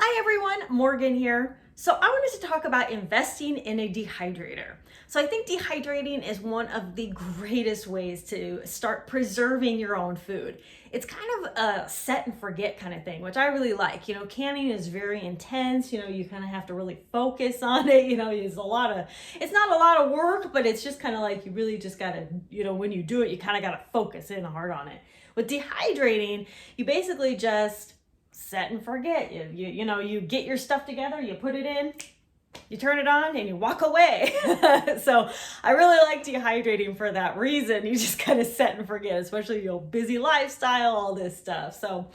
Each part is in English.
Hi everyone, Morgan here. So I wanted to talk about investing in a dehydrator. So I think dehydrating is one of the greatest ways to start preserving your own food. It's kind of a set and forget kind of thing, which I really like. Canning is very intense. You kind of have to really focus on it. It's not a lot of work, but it's just kind of like you really just gotta, when you do it, you kind of gotta focus in hard on it. With dehydrating, you basically just set and forget. You get your stuff together, you put it in, you turn it on, and you walk away. So I really like dehydrating for that reason. You just kind of set and forget, especially your busy lifestyle, all this stuff. So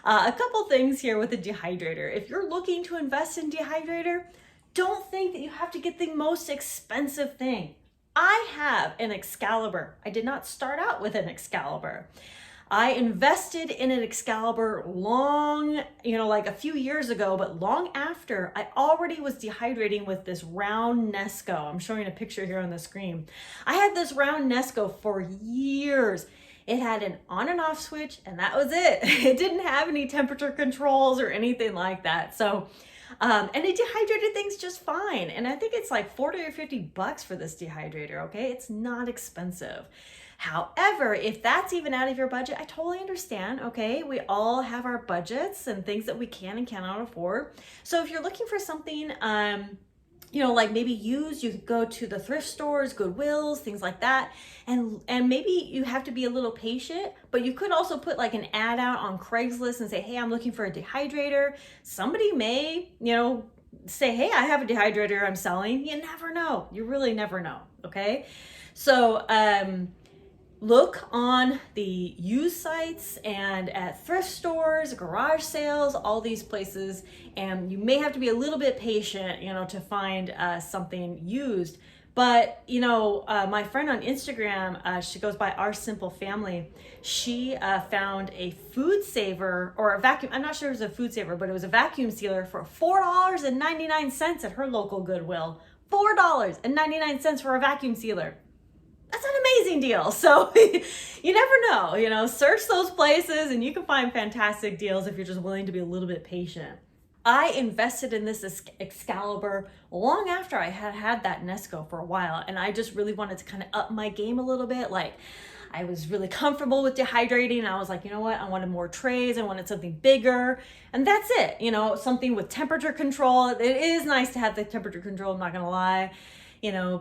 a couple things here with the dehydrator. If you're looking to invest in dehydrator, don't think that you have to get the most expensive thing. I have an Excalibur. I did not start out with an Excalibur. I invested in an Excalibur long, like a few years ago, but long after I already was dehydrating with this round Nesco. I'm showing a picture here on the screen. I had this round Nesco for years. It had an on and off switch, and that was it. It didn't have any temperature controls or anything like that. So, and it dehydrated things just fine. And I think it's like 40 or 50 bucks for this dehydrator, okay? It's not expensive. However, if that's even out of your budget, I totally understand, okay? We all have our budgets and things that we can and cannot afford. So if you're looking for something, like maybe used, you could go to the thrift stores, Goodwills, things like that. And maybe you have to be a little patient, but you could also put like an ad out on Craigslist and say, hey, I'm looking for a dehydrator. Somebody may, say, hey, I have a dehydrator I'm selling. You never know. You really never know, okay? So, look on the used sites and at thrift stores, garage sales, all these places, and you may have to be a little bit patient, to find something used. But, my friend on Instagram, she goes by Our Simple Family. She found a food saver or a vacuum. I'm not sure it was a food saver, but it was a vacuum sealer for $4.99 at her local Goodwill. $4.99 for a vacuum sealer. That's an amazing deal. So you never know, search those places and you can find fantastic deals if you're just willing to be a little bit patient. I invested in this Excalibur long after I had that Nesco for a while, and I just really wanted to kind of up my game a little bit. Like, I was really comfortable with dehydrating, and I was like, you know what, I wanted more trays, I wanted something bigger, and that's it, something with temperature control. It is nice to have the temperature control, I'm not gonna lie.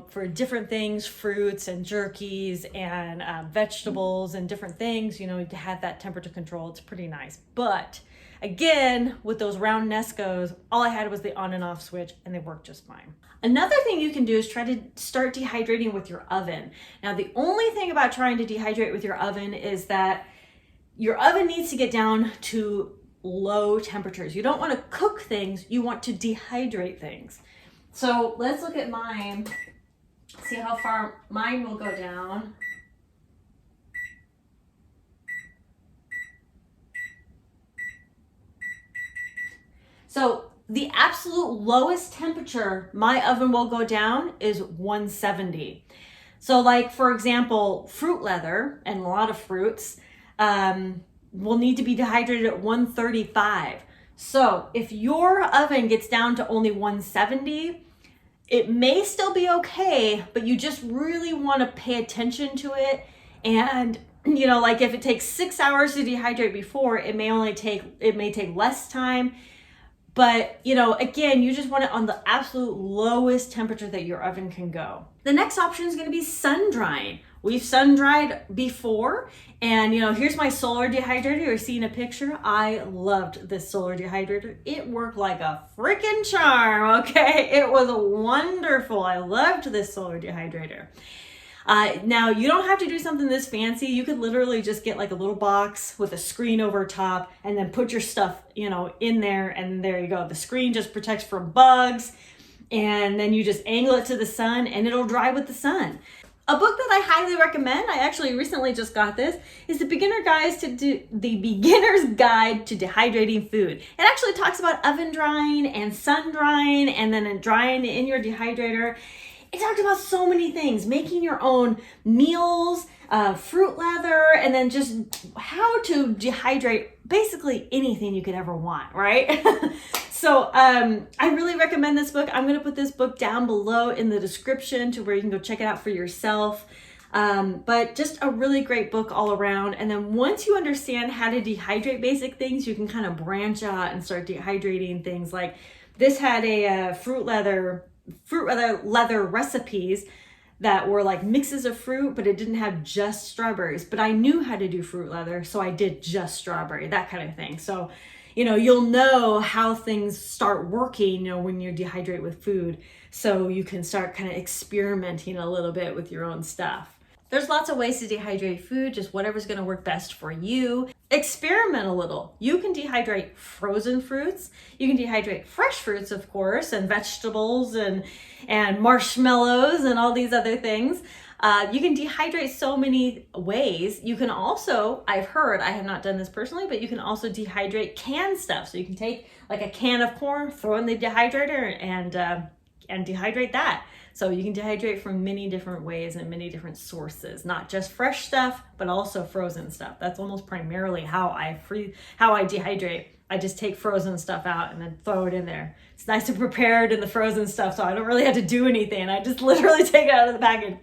For different things, fruits and jerkies and vegetables and different things, to have that temperature control, it's pretty nice. But again, with those round Nescos, all I had was the on and off switch, and they worked just fine. Another thing you can do is try to start dehydrating with your oven. Now, the only thing about trying to dehydrate with your oven is that your oven needs to get down to low temperatures. You don't want to cook things, you want to dehydrate things. So let's look at mine, see how far mine will go down. So the absolute lowest temperature my oven will go down is 170. So like, for example, fruit leather and a lot of fruits will need to be dehydrated at 135. So if your oven gets down to only 170, it may still be okay, but you just really want to pay attention to it. And, like if it takes 6 hours to dehydrate before, it may take less time. But, again, you just want it on the absolute lowest temperature that your oven can go. The next option is going to be sun drying. We've sun dried before, and here's my solar dehydrator. You're seeing a picture. I loved this solar dehydrator. It worked like a freaking charm, okay? It was wonderful. I loved this solar dehydrator. Now, you don't have to do something this fancy. You could literally just get like a little box with a screen over top and then put your stuff, in there, and there you go. The screen just protects from bugs, and then you just angle it to the sun and it'll dry with the sun. A book that I highly recommend, I actually recently just got this, is The Beginner's Guide to Dehydrating Food. It actually talks about oven drying and sun drying and then drying in your dehydrator. It talked about so many things, making your own meals, fruit leather, and then just how to dehydrate basically anything you could ever want, right? So I really recommend this book. I'm going to put this book down below in the description to where you can go check it out for yourself. But just a really great book all around. And then once you understand how to dehydrate basic things, you can kind of branch out and start dehydrating things. Like this had a fruit leather recipes that were like mixes of fruit, but it didn't have just strawberries. But I knew how to do fruit leather, so I did just strawberry, that kind of thing. So, you'll know how things start working, when you dehydrate with food. So you can start kind of experimenting a little bit with your own stuff. There's lots of ways to dehydrate food, just whatever's going to work best for you. Experiment a little. You can dehydrate frozen fruits. You can dehydrate fresh fruits, of course, and vegetables and marshmallows and all these other things. You can dehydrate so many ways. You can also, I've heard, I have not done this personally, but you can also dehydrate canned stuff. So you can take like a can of corn, throw in the dehydrator and dehydrate that. So you can dehydrate from many different ways and many different sources, not just fresh stuff, but also frozen stuff. That's almost primarily how I dehydrate. I just take frozen stuff out and then throw it in there. It's nice and prepared in the frozen stuff, so I don't really have to do anything. I just literally take it out of the package.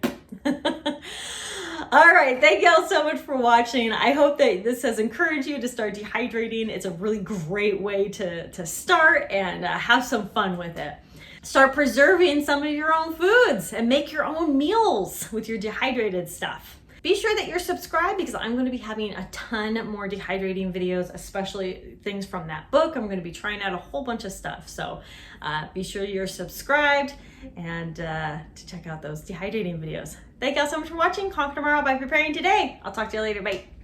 All right, thank y'all so much for watching. I hope that this has encouraged you to start dehydrating. It's a really great way to start and have some fun with it. Start preserving some of your own foods and make your own meals with your dehydrated stuff. Be sure that you're subscribed because I'm going to be having a ton more dehydrating videos, especially things from that book. I'm going to be trying out a whole bunch of stuff. So be sure you're subscribed and to check out those dehydrating videos. Thank y'all so much for watching. Conquer tomorrow by preparing today. I'll talk to you later. Bye.